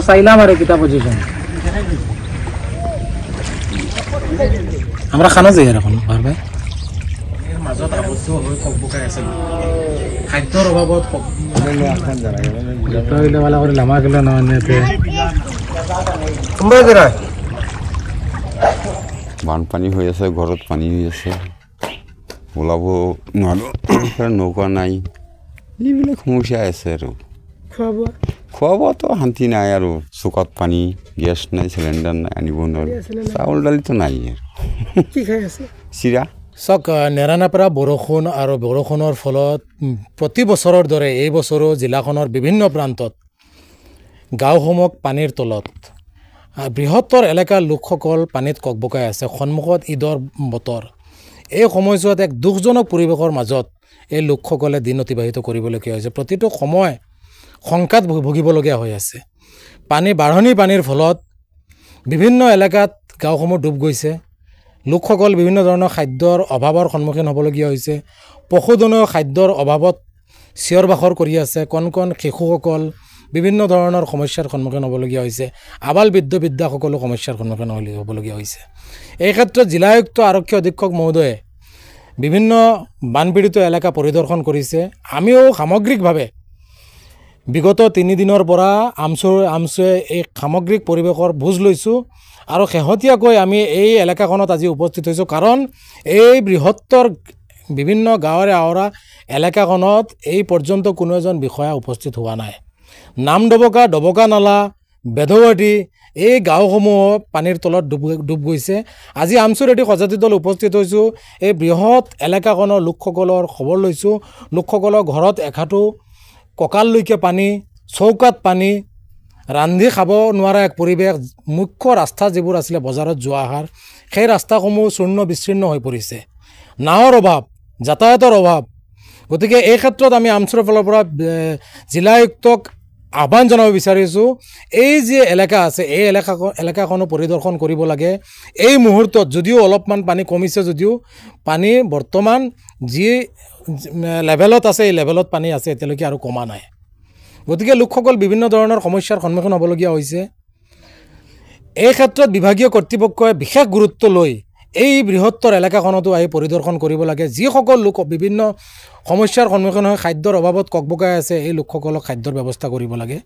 চাইলাম আৰ কিতা পজিশন আমৰা খানা যাই এখন ভাই মাজত আবদ্ধ হৈ ককবকাই আছে খাদ্যৰ অভাৱত লামা গেলা নাতে বানপানী হৈ আছে ঘৰত পানী হৈ আছে ওলাব নোৱাৰো নৌকা নাই এইবিলাক সমস্যা আছে আৰু খোৱা বোৱাতো শান্তি নাই আৰু চুকাত পানী গেছ নাই চিলিণ্ডাৰ নাই আনিব নোৱাৰো চাউল দালিতো নাই আৰু কি খাই আছে চিৰা চক নেৰানেপেৰা বৰষুণ আৰু বৰষুণৰ ফলত প্ৰতি বছৰৰ দৰে এই বছৰো জিলাখনৰ বিভিন্ন প্ৰান্তত গাঁওসমূহ পানীৰ তলত বৃহত্তৰ এলেকাৰ লোকসকল পানীত ককবকাই আছে সন্মুখত ঈদৰ বতৰ এই সময়ছোৱাত এক দুখজনক পৰিৱেশৰ মাজত এই লোকসকলে দিন অতিবাহিত কৰিবলগীয়া হৈছে প্ৰতিটো সময় শংকাত ভুগিবলগীয়া হৈ আছে বাঢ়নী পানীৰ ফলত বিভিন্ন এলেকাত গাঁওসমূহ ডুব গৈছে লোকসকল বিভিন্ন ধৰণৰ খাদ্যৰ অভাৱৰ সন্মুখীন হ'বলগীয়া হৈছে পশুধনৰ খাদ্যৰ অভাৱত চিঞৰ বাখৰ কৰি আছে কণ কণ শিশুসকল বিভিন্ন ধৰণৰ সমস্যাৰ সন্মুখীন হ'বলগীয়া হৈছে আবাল বৃদ্ধসকলো সমস্যাৰ সন্মুখীন হ'বলগীয়া হৈছে এই ক্ষেত্ৰত জিলা আয়ুক্ত আৰক্ষী অধীক্ষক মহোদয়ে বিভিন্ন বানপীড়িত এলেকা পৰিদৰ্শন কৰিছে আমিও সামগ্ৰিকভাৱে বিগত 3 দিনৰ পৰা আমচুৱে এই সামগ্ৰিক পৰিৱেশৰ বুজ লৈছোঁ আৰু শেহতীয়াকৈ আমি এই এলেকাখনত আজি উপস্থিত হৈছোঁ কাৰণ এই বৃহত্তৰ বিভিন্ন গাঁৱৰে আৱৰা এলেকাখনত এই পৰ্যন্ত কোনো এজন বিষয়া উপস্থিত হোৱা নাই ডবকা নালা বেদৱাটি এই গাঁওসমূহ পানীৰ তলত ডুব গৈছে আজি আমচুৰ এটি সজাতি দল উপস্থিত হৈছোঁ এই বৃহৎ এলেকাখনৰ লোকসকলৰ খবৰ লৈছোঁ লোকসকলৰ ঘৰত এখাটো কঁকাললৈকে পানী চৌকাত পানী ৰান্ধি খাব নোৱাৰা এক পৰিৱেশ মুখ্য ৰাস্তা যিবোৰ আছিলে বজাৰত যোৱা আহাৰ সেই ৰাস্তাসমূহ চূৰ্ণ বিচ্ছিন্ন হৈ পৰিছে নাৱৰ অভাৱ যাতায়াতৰ অভাৱ গতিকে এই ক্ষেত্ৰত আমি আমচুৰ ফালৰ পৰা জিলা আয়ুক্তক আহ্বান জনাব বিচাৰিছোঁ এই যে এলেকা আছে এই এলেকাখনো পৰিদৰ্শন কৰিব লাগে এই মুহূৰ্তত যদিও অলপমান পানী কমিছে যদিও পানী বৰ্তমান যি লেভেলত আছে এই লেভেলত পানী আছে এতিয়ালৈকে আৰু কমা নাই গতিকে লোকসকল বিভিন্ন ধৰণৰ সমস্যাৰ সন্মুখীন হ'বলগীয়া হৈছে এই ক্ষেত্ৰত বিভাগীয় কৰ্তৃপক্ষই বিশেষ গুৰুত্ব লৈ এই বৃহত্তৰ এলেকাখনতো আহি পৰিদৰ্শন কৰিব লাগে যিসকল লোক বিভিন্ন সমস্যাৰ সন্মুখীন হৈ খাদ্যৰ অভাৱত ককবকাই আছে এই লোকসকলক খাদ্যৰ ব্যৱস্থা কৰিব লাগে